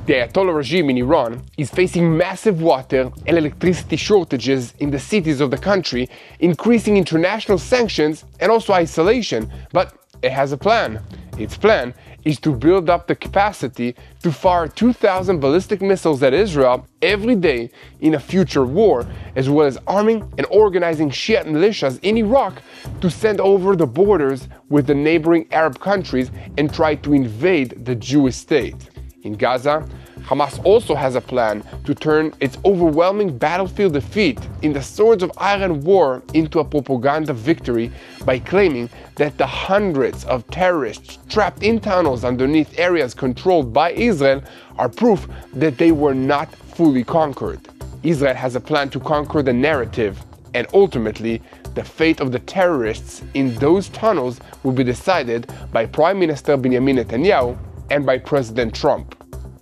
The Ayatollah regime in Iran is facing massive water and electricity shortages in the cities of the country, increasing international sanctions and also isolation, but it has a plan. Its plan is to build up the capacity to fire 2,000 ballistic missiles at Israel every day in a future war, as well as arming and organizing Shiite militias in Iraq to send over the borders with the neighboring Arab countries and try to invade the Jewish state. In Gaza, Hamas also has a plan to turn its overwhelming battlefield defeat in the Swords of Iron War into a propaganda victory by claiming that the hundreds of terrorists trapped in tunnels underneath areas controlled by Israel are proof that they were not fully conquered. Israel has a plan to conquer the narrative, and ultimately, the fate of the terrorists in those tunnels will be decided by Prime Minister Benjamin Netanyahu and by President Trump.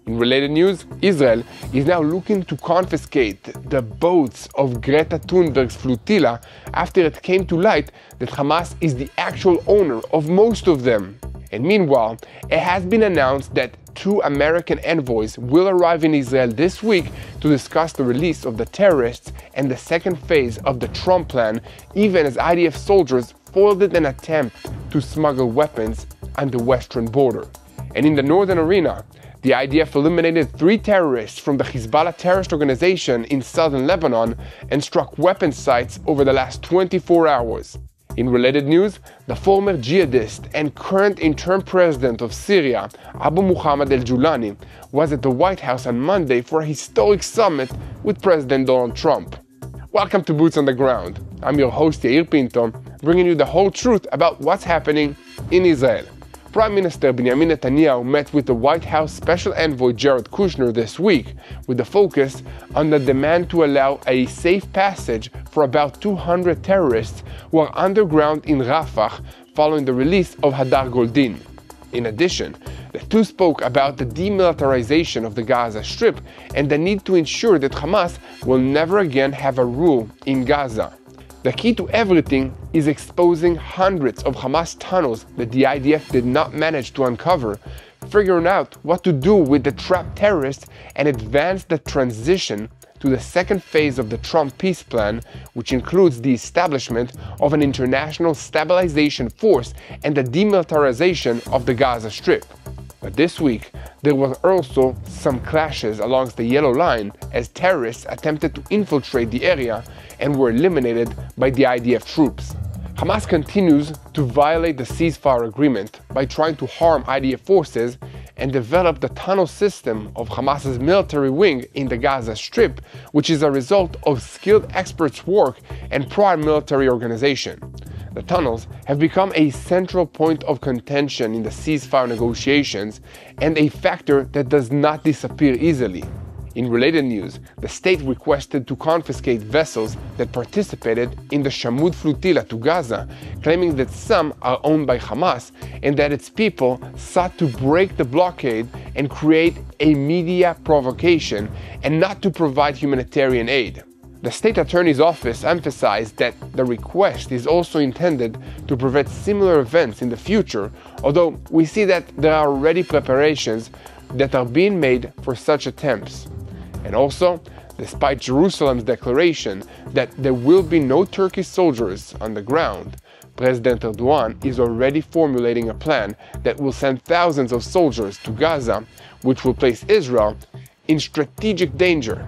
In related news, Israel is now looking to confiscate the boats of Greta Thunberg's flotilla after it came to light that Hamas is the actual owner of most of them. And meanwhile, it has been announced that 2 American envoys will arrive in Israel this week to discuss the release of the terrorists and the second phase of the Trump plan, even as IDF soldiers foiled an attempt to smuggle weapons on the western border. And in the northern arena, the IDF eliminated 3 terrorists from the Hezbollah terrorist organization in southern Lebanon and struck weapon sites over the last 24 hours. In related news, the former jihadist and current interim president of Syria, Abu Muhammad al-Julani, was at the White House on Monday for a historic summit with President Donald Trump. Welcome to Boots on the Ground. I'm your host Yair Pinto, bringing you the whole truth about what's happening in Israel. Prime Minister Benjamin Netanyahu met with the White House Special Envoy Jared Kushner this week, with the focus on the demand to allow a safe passage for about 200 terrorists who are underground in Rafah following the release of Hadar Goldin. In addition, the two spoke about the demilitarization of the Gaza Strip and the need to ensure that Hamas will never again have a rule in Gaza. The key to everything is exposing hundreds of Hamas tunnels that the IDF did not manage to uncover, figuring out what to do with the trapped terrorists, and advance the transition to the second phase of the Trump peace plan, which includes the establishment of an international stabilization force and the demilitarization of the Gaza Strip. But this week, there were also some clashes along the yellow line as terrorists attempted to infiltrate the area and were eliminated by the IDF troops. Hamas continues to violate the ceasefire agreement by trying to harm IDF forces and develop the tunnel system of Hamas's military wing in the Gaza Strip, which is a result of skilled experts' work and prior military organization. The tunnels have become a central point of contention in the ceasefire negotiations and a factor that does not disappear easily. In related news, the state requested to confiscate vessels that participated in the Shamud flotilla to Gaza, claiming that some are owned by Hamas and that its people sought to break the blockade and create a media provocation and not to provide humanitarian aid. The state attorney's office emphasized that the request is also intended to prevent similar events in the future, although we see that there are already preparations that are being made for such attempts. And also, despite Jerusalem's declaration that there will be no Turkish soldiers on the ground, President Erdogan is already formulating a plan that will send thousands of soldiers to Gaza, which will place Israel in strategic danger.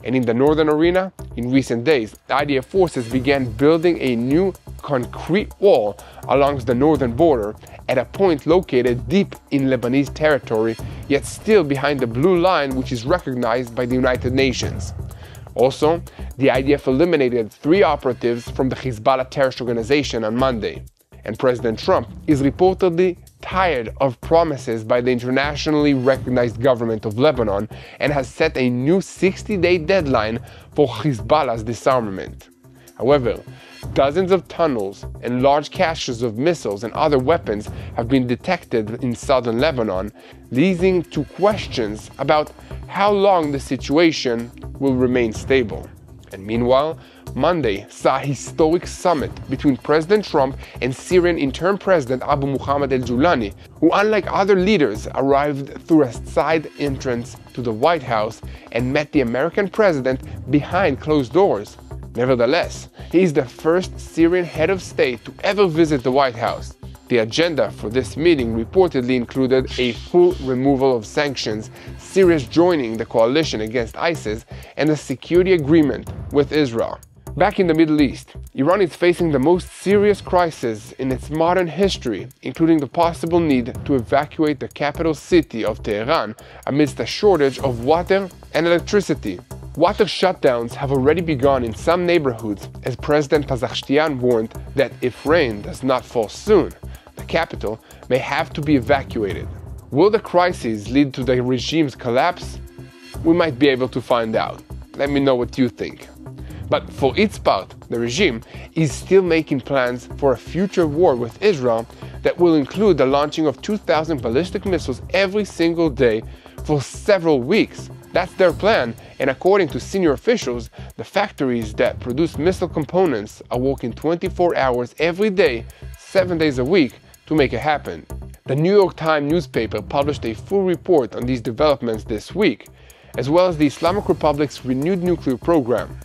And in the northern arena, in recent days, the IDF forces began building a new concrete wall along the northern border at a point located deep in Lebanese territory, yet still behind the blue line which is recognized by the United Nations. Also, the IDF eliminated 3 operatives from the Hezbollah terrorist organization on Monday. And President Trump is reportedly tired of promises by the internationally recognized government of Lebanon and has set a new 60-day deadline for Hezbollah's disarmament. However, dozens of tunnels and large caches of missiles and other weapons have been detected in southern Lebanon, leading to questions about how long the situation will remain stable. And meanwhile, Monday saw a historic summit between President Trump and Syrian interim President Abu Muhammad al-Julani, who, unlike other leaders, arrived through a side entrance to the White House and met the American president behind closed doors. Nevertheless, he is the first Syrian head of state to ever visit the White House. The agenda for this meeting reportedly included a full removal of sanctions, Syria's joining the coalition against ISIS, and a security agreement with Israel. Back in the Middle East, Iran is facing the most serious crisis in its modern history, including the possible need to evacuate the capital city of Tehran amidst a shortage of water and electricity. Water shutdowns have already begun in some neighborhoods, as President Pezeshkian warned that if rain does not fall soon, the capital may have to be evacuated. Will the crisis lead to the regime's collapse? We might be able to find out. Let me know what you think. But for its part, the regime is still making plans for a future war with Israel that will include the launching of 2,000 ballistic missiles every single day for several weeks. That's their plan, and according to senior officials, the factories that produce missile components are working 24 hours every day, 7 days a week, to make it happen. The New York Times newspaper published a full report on these developments this week, as well as the Islamic Republic's renewed nuclear program.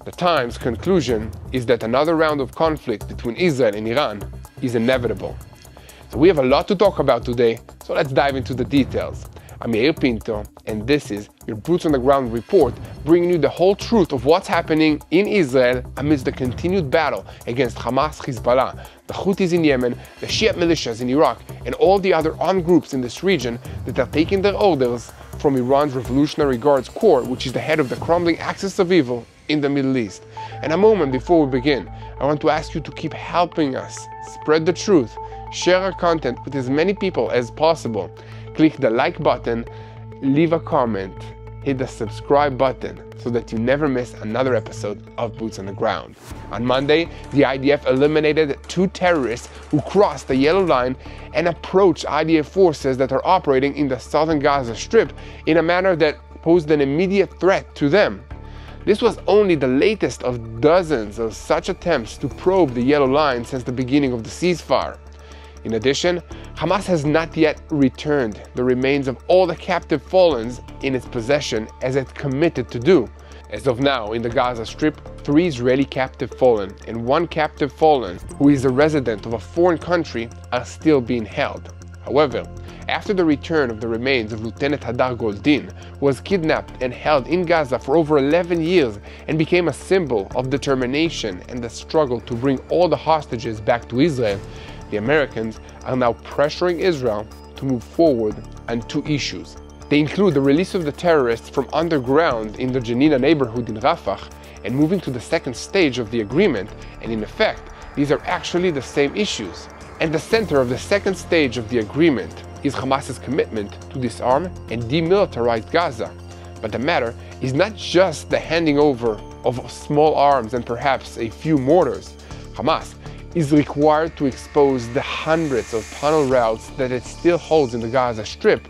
The Times' conclusion is that another round of conflict between Israel and Iran is inevitable. So we have a lot to talk about today, so let's dive into the details. I'm Yair Pinto, and this is your Boots on the Ground report, bringing you the whole truth of what's happening in Israel amidst the continued battle against Hamas, Hezbollah, the Houthis in Yemen, the Shia militias in Iraq, and all the other armed groups in this region that are taking their orders from Iran's Revolutionary Guards Corps, which is the head of the crumbling axis of evil in the Middle East. And a moment before we begin, I want to ask you to keep helping us spread the truth, share our content with as many people as possible. Click the like button, leave a comment, hit the subscribe button so that you never miss another episode of Boots on the Ground. On Monday, the IDF eliminated 2 terrorists who crossed the yellow line and approached IDF forces that are operating in the southern Gaza Strip in a manner that posed an immediate threat to them. This was only the latest of dozens of such attempts to probe the yellow line since the beginning of the ceasefire. In addition, Hamas has not yet returned the remains of all the captive fallens in its possession as it committed to do. As of now, in the Gaza Strip, 3 Israeli captive fallen and 1 captive fallen who is a resident of a foreign country are still being held. However, after the return of the remains of Lieutenant Hadar Goldin, who was kidnapped and held in Gaza for over 11 years and became a symbol of determination and the struggle to bring all the hostages back to Israel, the Americans are now pressuring Israel to move forward on 2 issues. They include the release of the terrorists from underground in the Janina neighborhood in Rafah and moving to the second stage of the agreement, and in effect, these are actually the same issues. At the center of the second stage of the agreement is Hamas's commitment to disarm and demilitarize Gaza. But the matter is not just the handing over of small arms and perhaps a few mortars. Hamas is required to expose the hundreds of tunnel routes that it still holds in the Gaza Strip,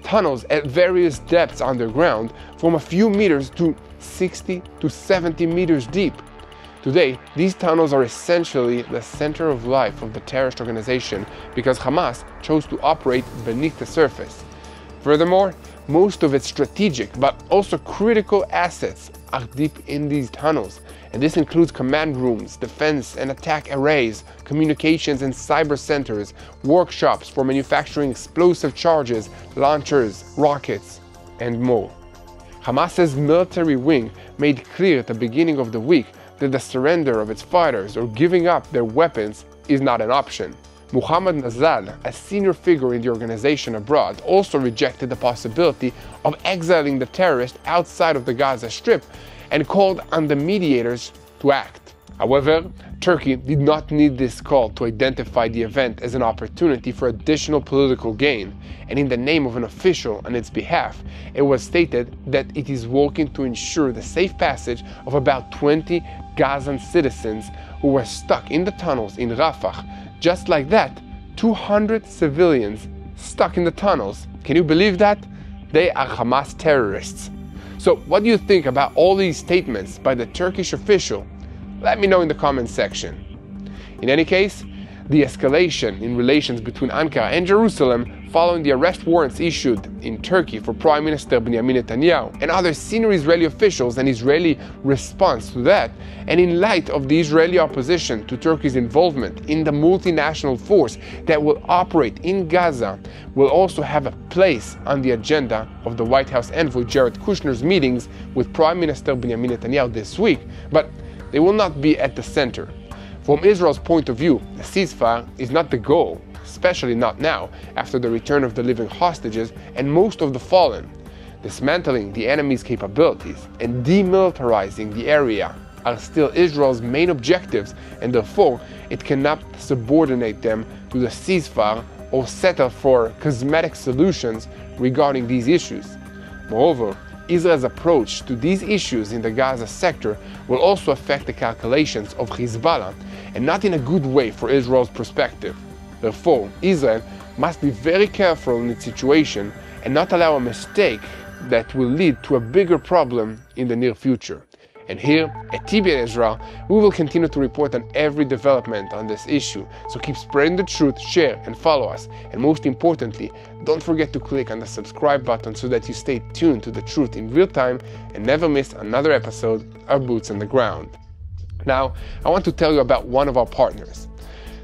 tunnels at various depths underground from a few meters to 60 to 70 meters deep. Today, these tunnels are essentially the center of life of the terrorist organization because Hamas chose to operate beneath the surface. Furthermore, most of its strategic but also critical assets are deep in these tunnels, and this includes command rooms, defense and attack arrays, communications and cyber centers, workshops for manufacturing explosive charges, launchers, rockets, and more. Hamas's military wing made clear at the beginning of the week that the surrender of its fighters or giving up their weapons is not an option. Muhammad Nazal, a senior figure in the organization abroad, also rejected the possibility of exiling the terrorists outside of the Gaza Strip and called on the mediators to act. However, Turkey did not need this call to identify the event as an opportunity for additional political gain, and in the name of an official on its behalf, it was stated that it is working to ensure the safe passage of about 20 Gazan citizens who were stuck in the tunnels in Rafah. Just like that, 200 civilians stuck in the tunnels. Can you believe that? They are Hamas terrorists. So what do you think about all these statements by the Turkish official? Let me know in the comments section. In any case, the escalation in relations between Ankara and Jerusalem following the arrest warrants issued in Turkey for Prime Minister Benjamin Netanyahu and other senior Israeli officials and Israeli response to that, and in light of the Israeli opposition to Turkey's involvement in the multinational force that will operate in Gaza, will also have a place on the agenda of the White House envoy Jared Kushner's meetings with Prime Minister Benjamin Netanyahu this week, but they will not be at the center. From Israel's point of view, the ceasefire is not the goal, especially not now, after the return of the living hostages and most of the fallen. Dismantling the enemy's capabilities and demilitarizing the area are still Israel's main objectives, and therefore it cannot subordinate them to the ceasefire or settle for cosmetic solutions regarding these issues. Moreover, Israel's approach to these issues in the Gaza sector will also affect the calculations of Hezbollah, and not in a good way for Israel's perspective. Therefore, Israel must be very careful in its situation and not allow a mistake that will lead to a bigger problem in the near future. And here at TBN Israel, we will continue to report on every development on this issue. So keep spreading the truth, share and follow us. And most importantly, don't forget to click on the subscribe button so that you stay tuned to the truth in real time and never miss another episode of Boots on the Ground. Now, I want to tell you about one of our partners.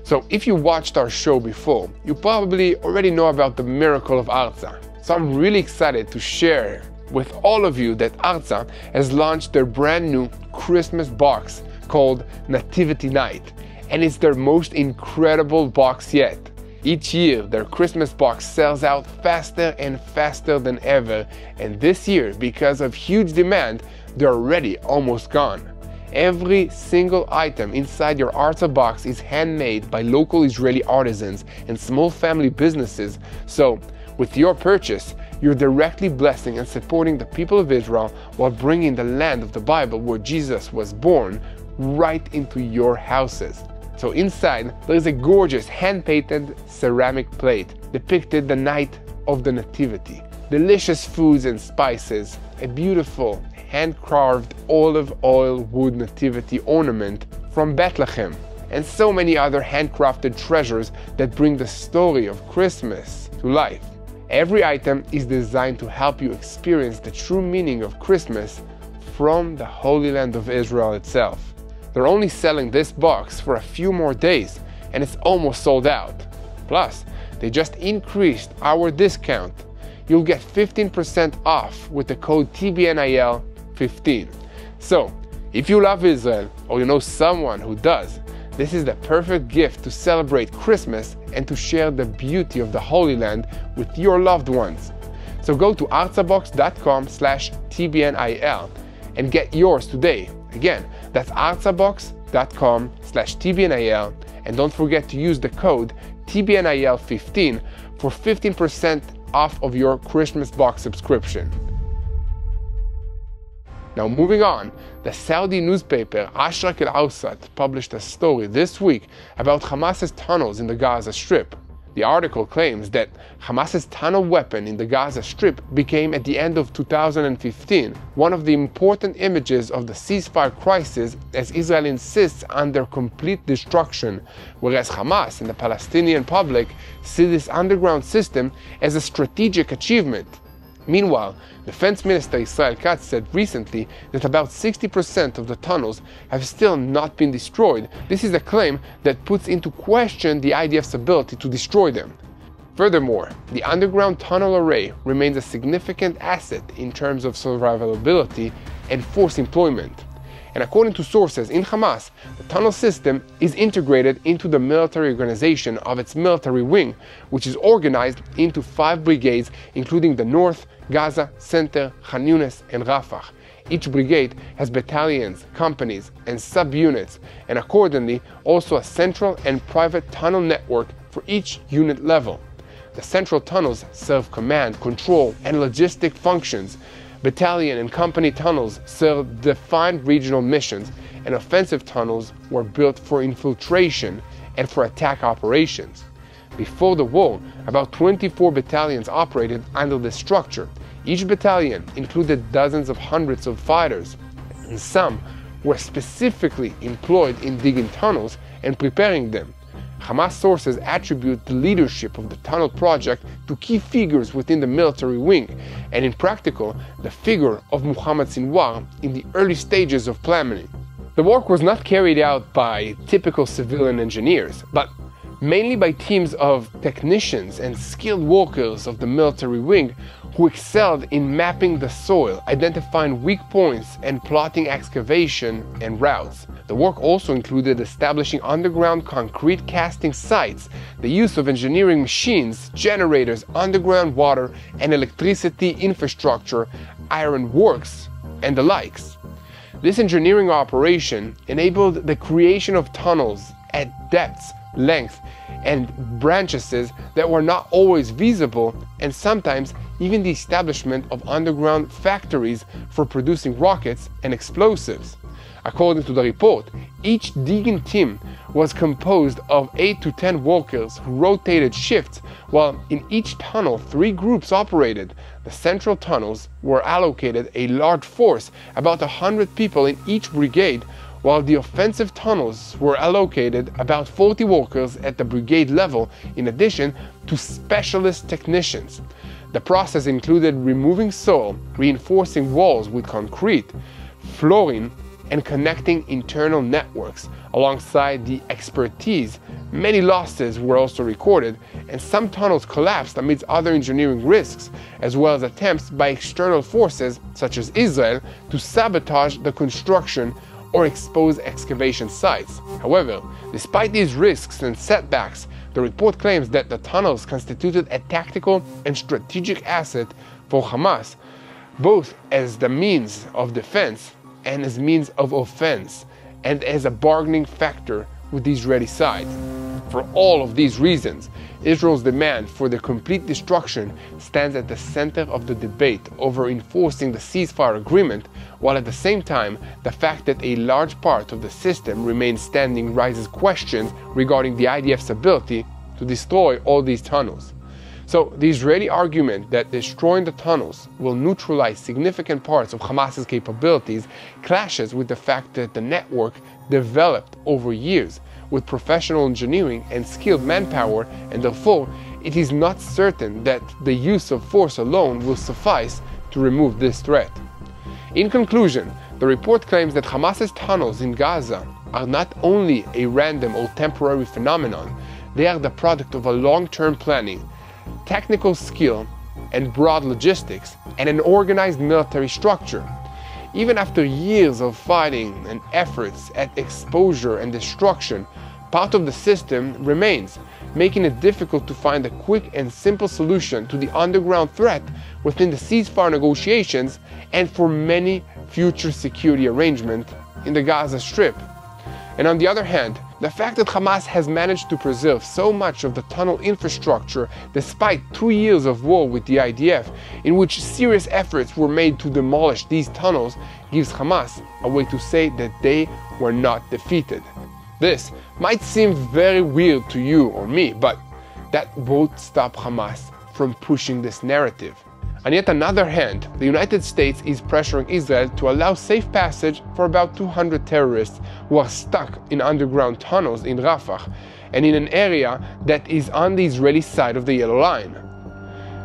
So if you watched our show before, you probably already know about the miracle of Arza. So I'm really excited to share with all of you that Arza has launched their brand new Christmas box called Nativity Night, and it's their most incredible box yet. Each year, their Christmas box sells out faster and faster than ever, and this year, because of huge demand, they're already almost gone. Every single item inside your Arza box is handmade by local Israeli artisans and small family businesses, so with your purchase, you're directly blessing and supporting the people of Israel while bringing the land of the Bible where Jesus was born right into your houses. So inside, there is a gorgeous hand-painted ceramic plate depicting the night of the Nativity, delicious foods and spices, a beautiful hand-carved olive oil wood nativity ornament from Bethlehem, and so many other handcrafted treasures that bring the story of Christmas to life. Every item is designed to help you experience the true meaning of Christmas from the Holy Land of Israel itself. They're only selling this box for a few more days, and it's almost sold out. Plus, they just increased our discount. You'll get 15% off with the code TBNIL15. So, if you love Israel, or you know someone who does, this is the perfect gift to celebrate Christmas and to share the beauty of the Holy Land with your loved ones. So go to arzabox.com/TBNIL and get yours today. Again, that's arzabox.com/TBNIL, and don't forget to use the code TBNIL15 for 15% off of your Christmas box subscription. Now moving on, the Saudi newspaper Ashrak al-Awsat published a story this week about Hamas's tunnels in the Gaza Strip. The article claims that Hamas's tunnel weapon in the Gaza Strip became, at the end of 2015, one of the important images of the ceasefire crisis, as Israel insists on their complete destruction, whereas Hamas and the Palestinian public see this underground system as a strategic achievement. Meanwhile, Defense Minister Israel Katz said recently that about 60% of the tunnels have still not been destroyed. This is a claim that puts into question the IDF's ability to destroy them. Furthermore, the underground tunnel array remains a significant asset in terms of survivability and force employment. And according to sources in Hamas, the tunnel system is integrated into the military organization of its military wing, which is organized into 5 brigades, including the North, Gaza, Center, Khan Yunis, and Rafah. Each brigade has battalions, companies, and subunits, and accordingly also a central and private tunnel network for each unit level. The central tunnels serve command, control, and logistic functions. Battalion and company tunnels serve defined regional missions, and offensive tunnels were built for infiltration and for attack operations. Before the war, about 24 battalions operated under this structure. Each battalion included dozens of hundreds of fighters, and some were specifically employed in digging tunnels and preparing them. Hamas sources attribute the leadership of the tunnel project to key figures within the military wing, and in practical, the figure of Muhammad Sinwar in the early stages of planning. The work was not carried out by typical civilian engineers, but mainly by teams of technicians and skilled workers of the military wing who excelled in mapping the soil, identifying weak points, and plotting excavation and routes. The work also included establishing underground concrete casting sites, the use of engineering machines, generators, underground water and electricity infrastructure, iron works, and the likes. This engineering operation enabled the creation of tunnels at depths, length, and branches that were not always visible, and sometimes even the establishment of underground factories for producing rockets and explosives. According to the report, each digging team was composed of 8 to 10 workers who rotated shifts, while in each tunnel 3 groups operated. The central tunnels were allocated a large force, about 100 people in each brigade, while the offensive tunnels were allocated about 40 workers at the brigade level, in addition to specialist technicians. The process included removing soil, reinforcing walls with concrete, flooring, and connecting internal networks. Alongside the expertise, many losses were also recorded, and some tunnels collapsed amidst other engineering risks, as well as attempts by external forces, such as Israel, to sabotage the construction or expose excavation sites. However, despite these risks and setbacks, the report claims that the tunnels constituted a tactical and strategic asset for Hamas, both as the means of defense and as means of offense, and as a bargaining factor with the Israeli side. For all of these reasons, Israel's demand for the complete destruction stands at the center of the debate over enforcing the ceasefire agreement, while at the same time, the fact that a large part of the system remains standing raises questions regarding the IDF's ability to destroy all these tunnels. So the Israeli argument that destroying the tunnels will neutralize significant parts of Hamas's capabilities clashes with the fact that the network developed over years with professional engineering and skilled manpower, and therefore it is not certain that the use of force alone will suffice to remove this threat. In conclusion, the report claims that Hamas's tunnels in Gaza are not only a random or temporary phenomenon, they are the product of a long-term planning, technical skill, and broad logistics, and an organized military structure. Even after years of fighting and efforts at exposure and destruction, part of the system remains, making it difficult to find a quick and simple solution to the underground threat within the ceasefire negotiations and for many future security arrangements in the Gaza Strip. And on the other hand, the fact that Hamas has managed to preserve so much of the tunnel infrastructure despite 2 years of war with the IDF, in which serious efforts were made to demolish these tunnels, gives Hamas a way to say that they were not defeated. This might seem very weird to you or me, but that won't stop Hamas from pushing this narrative. On yet another hand, the United States is pressuring Israel to allow safe passage for about 200 terrorists who are stuck in underground tunnels in Rafah and in an area that is on the Israeli side of the Yellow Line.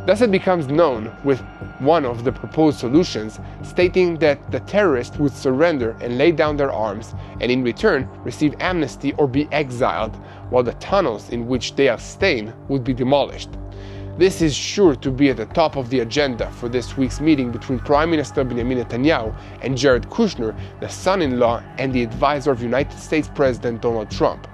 Thus it becomes known with one of the proposed solutions stating that the terrorists would surrender and lay down their arms and in return receive amnesty or be exiled, while the tunnels in which they are staying would be demolished. This is sure to be at the top of the agenda for this week's meeting between Prime Minister Benjamin Netanyahu and Jared Kushner, the son-in-law and the advisor of United States President Donald Trump.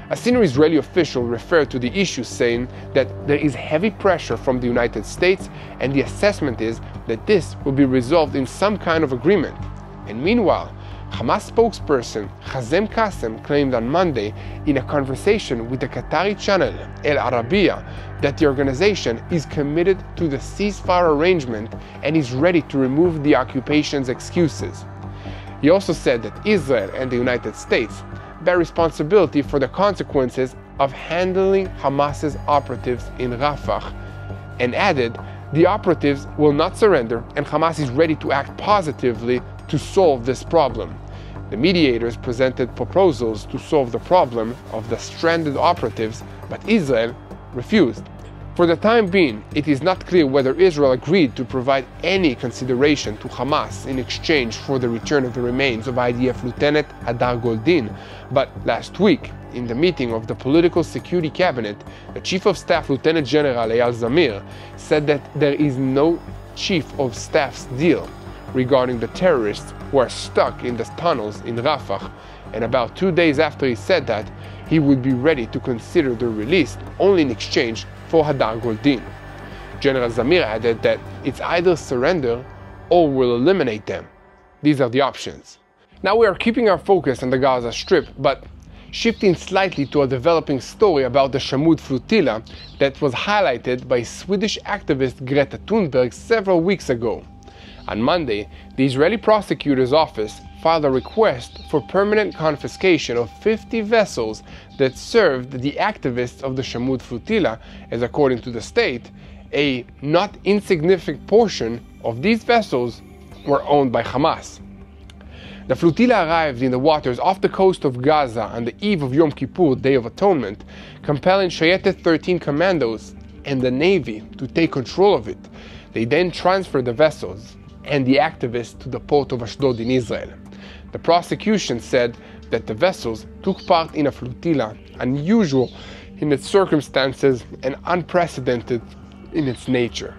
A senior Israeli official referred to the issue, saying that there is heavy pressure from the United States and the assessment is that this will be resolved in some kind of agreement. And meanwhile, Hamas spokesperson Hazem Qassem claimed on Monday in a conversation with the Qatari channel El Arabiya that the organization is committed to the ceasefire arrangement and is ready to remove the occupation's excuses. He also said that Israel and the United States bear responsibility for the consequences of handling Hamas's operatives in Rafah, and added the operatives will not surrender and Hamas is ready to act positively to solve this problem. The mediators presented proposals to solve the problem of the stranded operatives, but Israel refused. For the time being, it is not clear whether Israel agreed to provide any consideration to Hamas in exchange for the return of the remains of IDF Lieutenant Hadar Goldin, but last week, in the meeting of the Political Security Cabinet, the Chief of Staff Lieutenant General Eyal Zamir said that there is no Chief of Staff's deal regarding the terrorists who are stuck in the tunnels in Rafah, and about 2 days after he said that, he would be ready to consider their release only in exchange for Hadar Goldin. General Zamir added that it's either surrender or we'll eliminate them. These are the options. Now we are keeping our focus on the Gaza Strip, but shifting slightly to a developing story about the Shamud flotilla that was highlighted by Swedish activist Greta Thunberg several weeks ago. On Monday, the Israeli prosecutor's office filed a request for permanent confiscation of 50 vessels that served the activists of the Shamud flotilla, as according to the state, a not insignificant portion of these vessels were owned by Hamas. The flotilla arrived in the waters off the coast of Gaza on the eve of Yom Kippur, Day of Atonement, compelling Shayetet 13 commandos and the Navy to take control of it. They then transferred the vessels and the activists to the port of Ashdod in Israel. The prosecution said that the vessels took part in a flotilla unusual in its circumstances and unprecedented in its nature.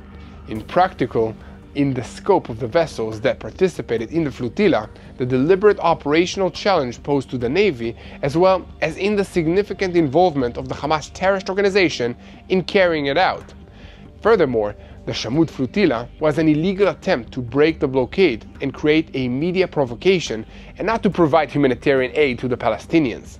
In practical, in the scope of the vessels that participated in the flotilla, the deliberate operational challenge posed to the Navy, as well as in the significant involvement of the Hamas terrorist organization in carrying it out. Furthermore, the Shamud flotilla was an illegal attempt to break the blockade and create a media provocation and not to provide humanitarian aid to the Palestinians.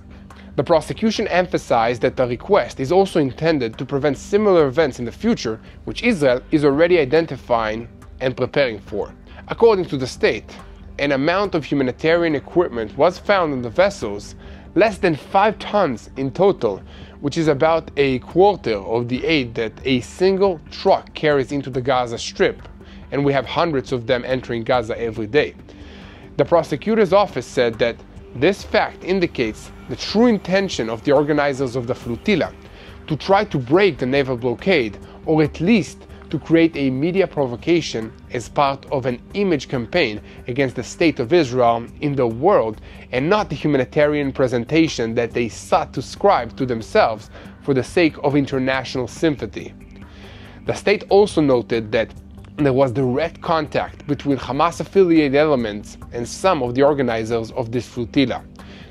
The prosecution emphasized that the request is also intended to prevent similar events in the future, which Israel is already identifying and preparing for. According to the state, an amount of humanitarian equipment was found on the vessels, less than 5 tons in total, which is about a quarter of the aid that a single truck carries into the Gaza Strip, and we have hundreds of them entering Gaza every day. The prosecutor's office said that this fact indicates the true intention of the organizers of the flotilla to try to break the naval blockade, or at least to create a media provocation as part of an image campaign against the state of Israel in the world, and not the humanitarian presentation that they sought to ascribe to themselves for the sake of international sympathy. The state also noted that there was direct contact between Hamas-affiliated elements and some of the organizers of this flotilla.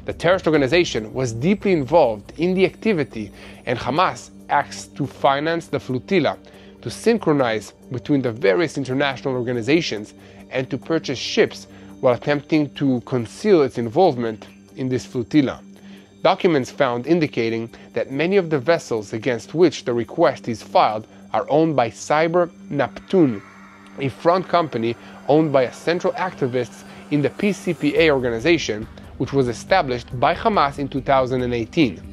The terrorist organization was deeply involved in the activity, and Hamas asked to finance the flotilla, to synchronize between the various international organizations, and to purchase ships while attempting to conceal its involvement in this flotilla. Documents found indicating that many of the vessels against which the request is filed are owned by Cyber Neptune, a front company owned by a central activist in the PCPA organization, which was established by Hamas in 2018.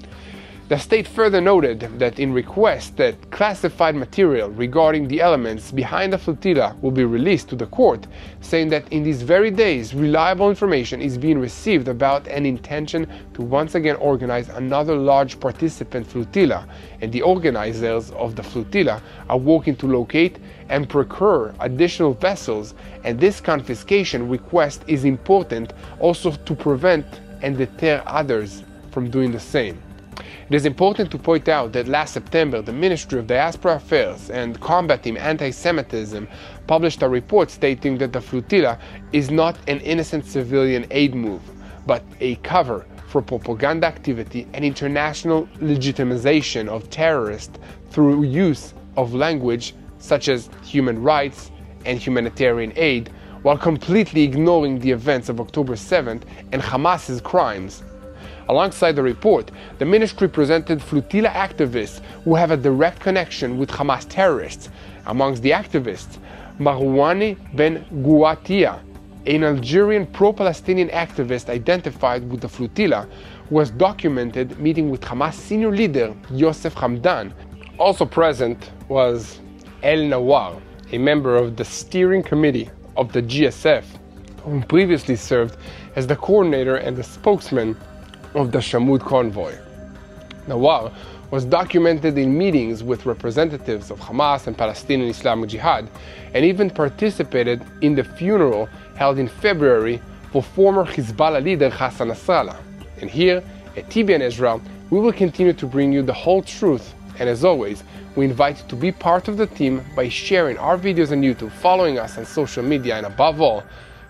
The state further noted that in requests that classified material regarding the elements behind the flotilla will be released to the court, saying that in these very days reliable information is being received about an intention to once again organize another large participant flotilla, and the organizers of the flotilla are working to locate and procure additional vessels, and this confiscation request is important also to prevent and deter others from doing the same. It is important to point out that last September, the Ministry of Diaspora Affairs and Combating Anti-Semitism published a report stating that the flotilla is not an innocent civilian aid move, but a cover for propaganda activity and international legitimization of terrorists through use of language such as human rights and humanitarian aid, while completely ignoring the events of October 7th and Hamas's crimes. Alongside the report, the ministry presented flotilla activists who have a direct connection with Hamas terrorists. Amongst the activists, Marwani Ben Gouatia, an Algerian pro-Palestinian activist identified with the flotilla, who has documented meeting with Hamas senior leader Yosef Hamdan. Also present was El Nawar, a member of the steering committee of the GSF, who previously served as the coordinator and the spokesman of the Shamud convoy. Nawar was documented in meetings with representatives of Hamas and Palestinian Islamic Jihad, and even participated in the funeral held in February for former Hezbollah leader Hassan Nasrallah. And here at TBN Israel, we will continue to bring you the whole truth, and as always, we invite you to be part of the team by sharing our videos on YouTube, following us on social media, and above all,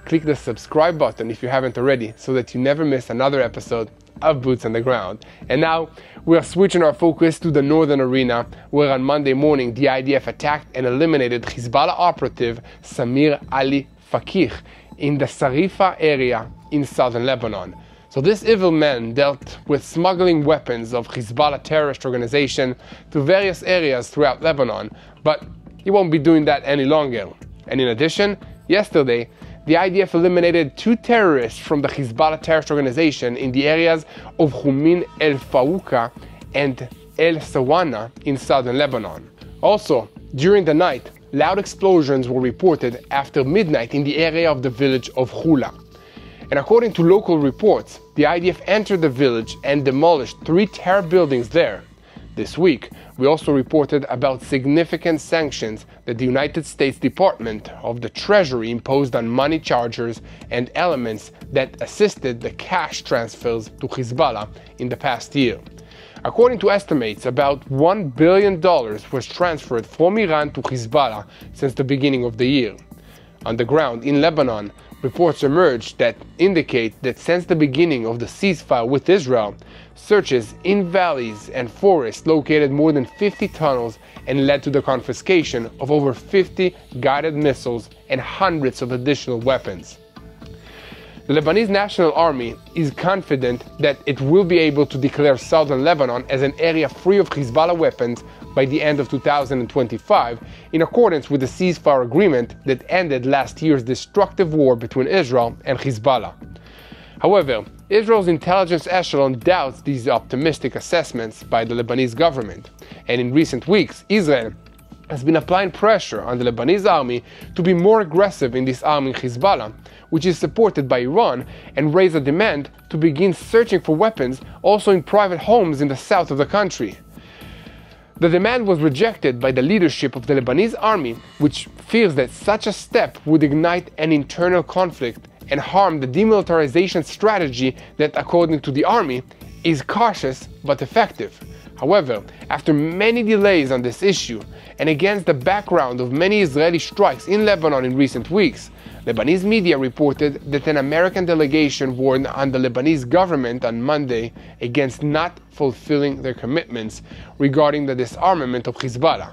click the subscribe button if you haven't already, so that you never miss another episode of Boots on the Ground. And now, we are switching our focus to the northern arena, where on Monday morning the IDF attacked and eliminated Hezbollah operative Samir Ali Fakih in the Sarifa area in southern Lebanon. So this evil man dealt with smuggling weapons of Hezbollah terrorist organization to various areas throughout Lebanon, but he won't be doing that any longer. And in addition, yesterday, the IDF eliminated 2 terrorists from the Hezbollah terrorist organization in the areas of Humin El Fauqa and El Sawana in southern Lebanon. Also, during the night, loud explosions were reported after midnight in the area of the village of Hula. And according to local reports, the IDF entered the village and demolished 3 terror buildings there. This week, we also reported about significant sanctions that the United States Department of the Treasury imposed on money changers and elements that assisted the cash transfers to Hezbollah in the past year. According to estimates, about $1 billion was transferred from Iran to Hezbollah since the beginning of the year. On the ground in Lebanon, reports emerged that indicate that since the beginning of the ceasefire with Israel, searches in valleys and forests located more than 50 tunnels and led to the confiscation of over 50 guided missiles and hundreds of additional weapons. The Lebanese National Army is confident that it will be able to declare southern Lebanon as an area free of Hezbollah weapons by the end of 2025, in accordance with the ceasefire agreement that ended last year's destructive war between Israel and Hezbollah. However, Israel's intelligence echelon doubts these optimistic assessments by the Lebanese government, and in recent weeks, Israel has been applying pressure on the Lebanese army to be more aggressive in disarming Hezbollah, which is supported by Iran, and raise a demand to begin searching for weapons also in private homes in the south of the country. The demand was rejected by the leadership of the Lebanese army, which fears that such a step would ignite an internal conflict and harm the demilitarization strategy that, according to the army, is cautious but effective. However, after many delays on this issue, and against the background of many Israeli strikes in Lebanon in recent weeks, Lebanese media reported that an American delegation warned on the Lebanese government on Monday against not fulfilling their commitments regarding the disarmament of Hezbollah.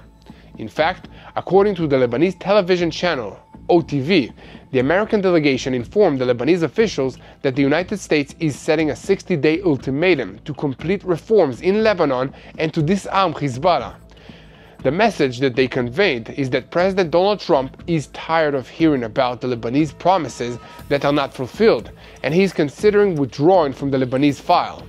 In fact, according to the Lebanese television channel OTV, the American delegation informed the Lebanese officials that the United States is setting a 60-day ultimatum to complete reforms in Lebanon and to disarm Hezbollah. The message that they conveyed is that President Donald Trump is tired of hearing about the Lebanese promises that are not fulfilled, and he is considering withdrawing from the Lebanese file.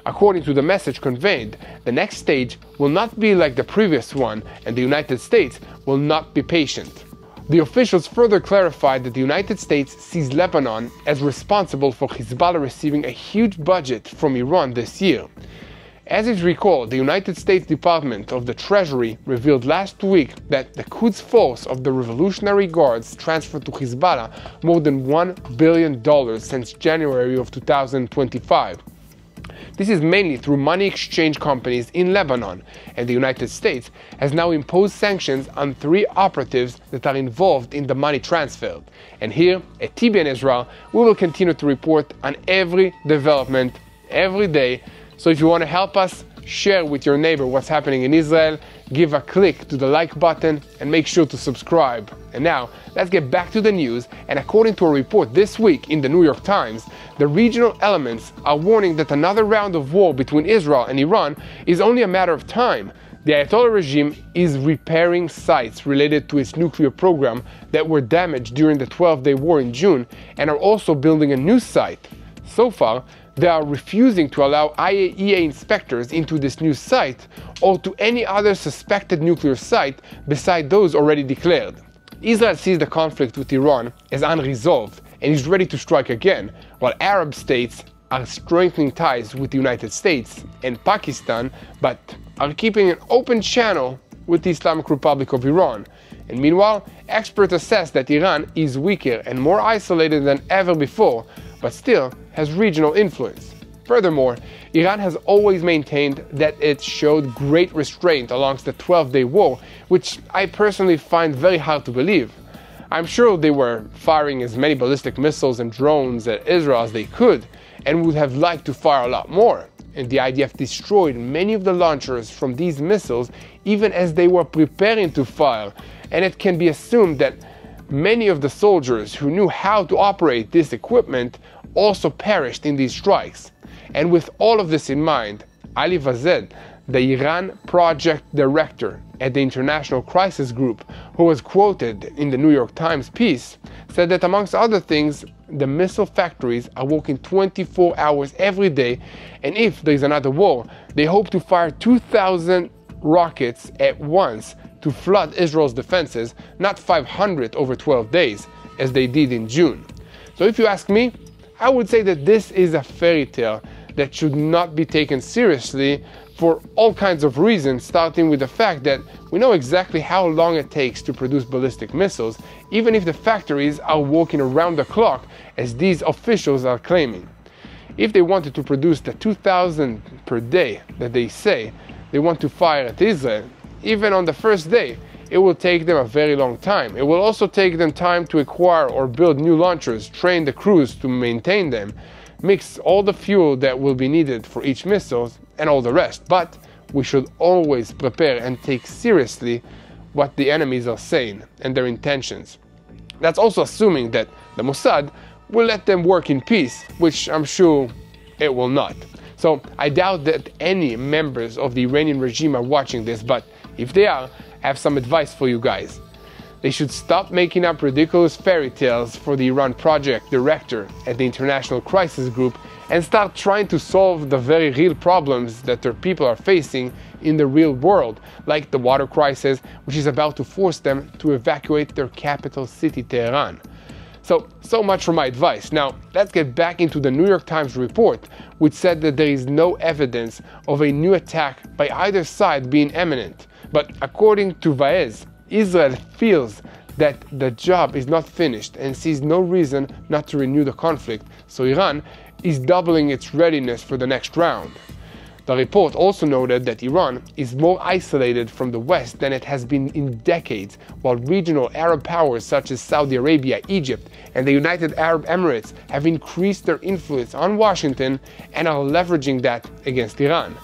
According to the message conveyed, the next stage will not be like the previous one, and the United States will not be patient. The officials further clarified that the United States sees Lebanon as responsible for Hezbollah receiving a huge budget from Iran this year. As is recalled, the United States Department of the Treasury revealed last week that the Quds force of the Revolutionary Guards transferred to Hezbollah more than $1 billion since January of 2025. This is mainly through money exchange companies in Lebanon, and the United States has now imposed sanctions on 3 operatives that are involved in the money transfer. And here at TBN Israel, we will continue to report on every development every day. So if you want to help us, share with your neighbor what's happening in Israel, give a click to the like button, and make sure to subscribe. And now, let's get back to the news, and according to a report this week in the New York Times, the regional elements are warning that another round of war between Israel and Iran is only a matter of time. The Ayatollah regime is repairing sites related to its nuclear program that were damaged during the 12-day war in June, and are also building a new site. So far, they are refusing to allow IAEA inspectors into this new site or to any other suspected nuclear site beside those already declared. Israel sees the conflict with Iran as unresolved and is ready to strike again, while Arab states are strengthening ties with the United States and Pakistan, but are keeping an open channel with the Islamic Republic of Iran. And meanwhile, experts assess that Iran is weaker and more isolated than ever before, but still has regional influence. Furthermore, Iran has always maintained that it showed great restraint along the 12-day war, which I personally find very hard to believe. I'm sure they were firing as many ballistic missiles and drones at Israel as they could, and would have liked to fire a lot more. And the IDF destroyed many of the launchers from these missiles even as they were preparing to fire, and it can be assumed that many of the soldiers who knew how to operate this equipment also perished in these strikes. And with all of this in mind, Ali Vazed, the Iran project director at the International Crisis Group, who was quoted in the New York Times piece, said that amongst other things, the missile factories are working 24 hours every day, and if there is another war, they hope to fire 2,000 rockets at once to flood Israel's defenses, not 500 over 12 days, as they did in June. So if you ask me, I would say that this is a fairy tale that should not be taken seriously for all kinds of reasons, starting with the fact that we know exactly how long it takes to produce ballistic missiles, even if the factories are working around the clock, as these officials are claiming. If they wanted to produce the 2,000 per day that they say they want to fire at Israel, even on the first day, it will take them a very long time. It will also take them time to acquire or build new launchers, train the crews to maintain them, mix all the fuel that will be needed for each missile, and all the rest. But we should always prepare and take seriously what the enemies are saying and their intentions. That's also assuming that the Mossad will let them work in peace, which I'm sure it will not. So I doubt that any members of the Iranian regime are watching this, but if they are, I have some advice for you guys. They should stop making up ridiculous fairy tales for the Iran project director at the International Crisis Group and start trying to solve the very real problems that their people are facing in the real world, like the water crisis, which is about to force them to evacuate their capital city, Tehran. So much for my advice. Now, let's get back into the New York Times report, which said that there is no evidence of a new attack by either side being imminent. But according to Vaez, Israel feels that the job is not finished and sees no reason not to renew the conflict, so Iran is doubling its readiness for the next round. The report also noted that Iran is more isolated from the West than it has been in decades, while regional Arab powers such as Saudi Arabia, Egypt, and the United Arab Emirates have increased their influence on Washington and are leveraging that against Iran.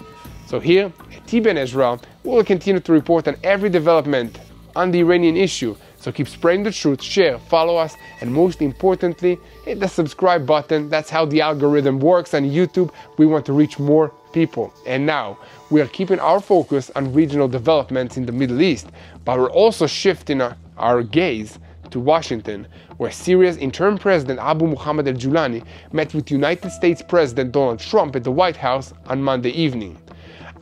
So here at TBN Israel, we will continue to report on every development on the Iranian issue, so keep spreading the truth, share, follow us, and most importantly, hit the subscribe button. That's how the algorithm works on YouTube. We want to reach more people. And now, we are keeping our focus on regional developments in the Middle East, but we're also shifting our gaze to Washington, where Syria's interim president Abu Muhammad al-Julani met with United States President Donald Trump at the White House on Monday evening.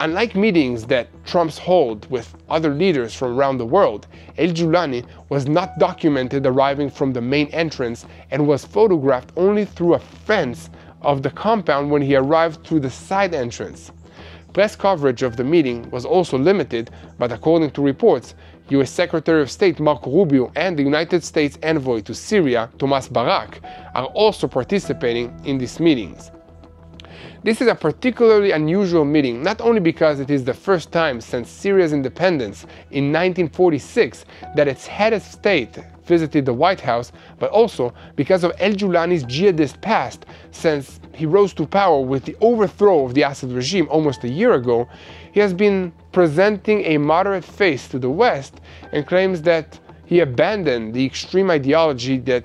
Unlike meetings that Trump's hold with other leaders from around the world, al-Julani was not documented arriving from the main entrance and was photographed only through a fence of the compound when he arrived through the side entrance. Press coverage of the meeting was also limited, but according to reports, U.S. Secretary of State Marco Rubio and the United States envoy to Syria, Thomas Barak, are also participating in these meetings. This is a particularly unusual meeting, not only because it is the first time since Syria's independence in 1946 that its head of state visited the White House, but also because of al-Julani's jihadist past. Since he rose to power with the overthrow of the Assad regime almost a year ago, he has been presenting a moderate face to the West and claims that he abandoned the extreme ideology that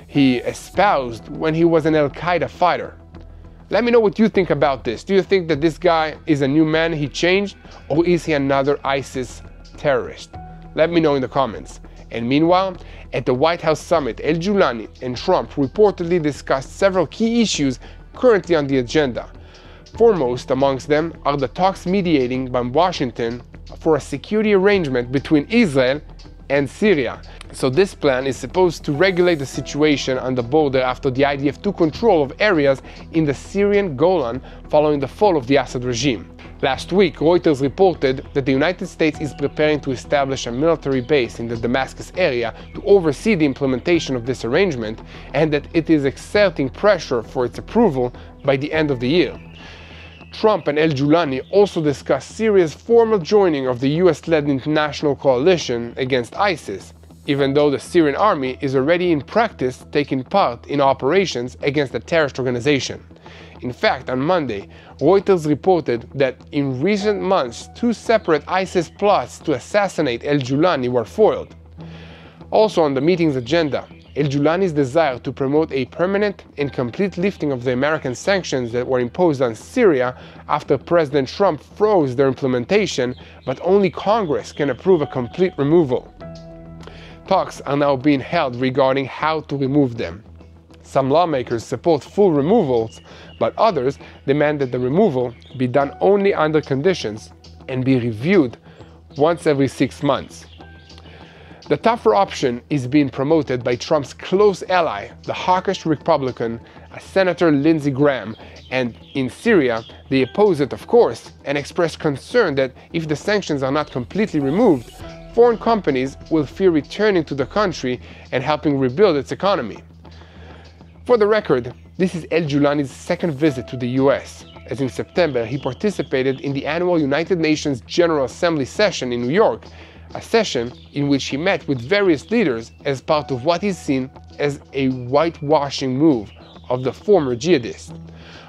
he espoused when he was an al-Qaeda fighter. Let me know what you think about this. Do you think that this guy is a new man, he changed, or is he another ISIS terrorist? Let me know in the comments. And meanwhile, at the White House summit, al-Julani and Trump reportedly discussed several key issues currently on the agenda. Foremost amongst them are the talks mediating by Washington for a security arrangement between Israel and Syria. So this plan is supposed to regulate the situation on the border after the IDF took control of areas in the Syrian Golan following the fall of the Assad regime. Last week, Reuters reported that the United States is preparing to establish a military base in the Damascus area to oversee the implementation of this arrangement, and that it is exerting pressure for its approval by the end of the year. Trump and al-Julani also discussed Syria's formal joining of the US-led international coalition against ISIS, even though the Syrian army is already in practice taking part in operations against the terrorist organization. In fact, on Monday, Reuters reported that in recent months, 2 separate ISIS plots to assassinate al-Julani were foiled. Also on the meeting's agenda, al-Julani's desire to promote a permanent and complete lifting of the American sanctions that were imposed on Syria after President Trump froze their implementation, but only Congress can approve a complete removal. Talks are now being held regarding how to remove them. Some lawmakers support full removals, but others demand that the removal be done only under conditions and be reviewed once every 6 months. The tougher option is being promoted by Trump's close ally, the hawkish Republican, Senator Lindsey Graham, and in Syria, they oppose it, of course, and express concern that if the sanctions are not completely removed, foreign companies will fear returning to the country and helping rebuild its economy. For the record, this is al-Julani's second visit to the US, as in September he participated in the annual United Nations General Assembly session in New York, a session in which he met with various leaders as part of what is seen as a whitewashing move of the former jihadist.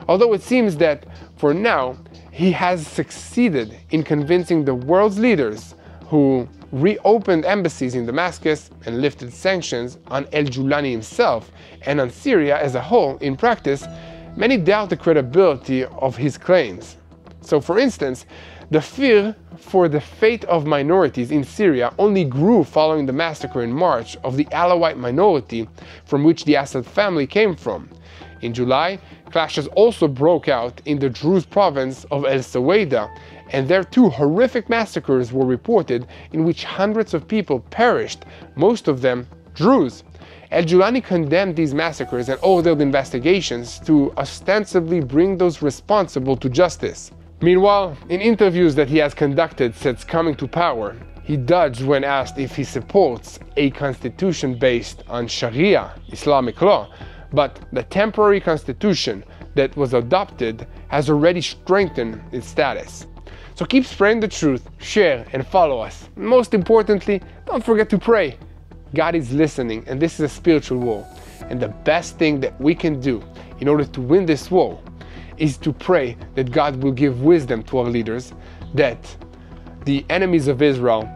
Although it seems that, for now, he has succeeded in convincing the world's leaders who reopened embassies in Damascus and lifted sanctions on al-Julani himself and on Syria as a whole. In practice, many doubt the credibility of his claims. So, for instance, the fear for the fate of minorities in Syria only grew following the massacre in March of the Alawite minority from which the Assad family came from. In July, clashes also broke out in the Druze province of El Saweda, and there too horrific massacres were reported in which hundreds of people perished, most of them Druze. Al-Julani condemned these massacres and ordered investigations to ostensibly bring those responsible to justice. Meanwhile, in interviews that he has conducted since coming to power, he dodged when asked if he supports a constitution based on Sharia, Islamic law, but the temporary constitution that was adopted has already strengthened its status. So keep spreading the truth, share, and follow us. Most importantly, don't forget to pray. God is listening, and this is a spiritual war. And the best thing that we can do in order to win this war is to pray that God will give wisdom to our leaders, that the enemies of Israel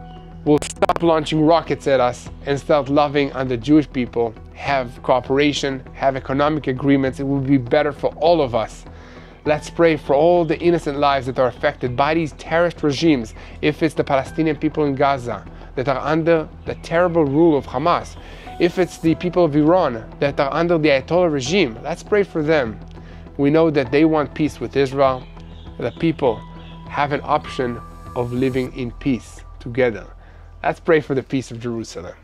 will stop launching rockets at us and start loving on the Jewish people, have cooperation, have economic agreements. It will be better for all of us. Let's pray for all the innocent lives that are affected by these terrorist regimes, if it's the Palestinian people in Gaza that are under the terrible rule of Hamas, if it's the people of Iran that are under the Ayatollah regime. Let's pray for them. We know that they want peace with Israel. The people have an option of living in peace together. Let's pray for the peace of Jerusalem.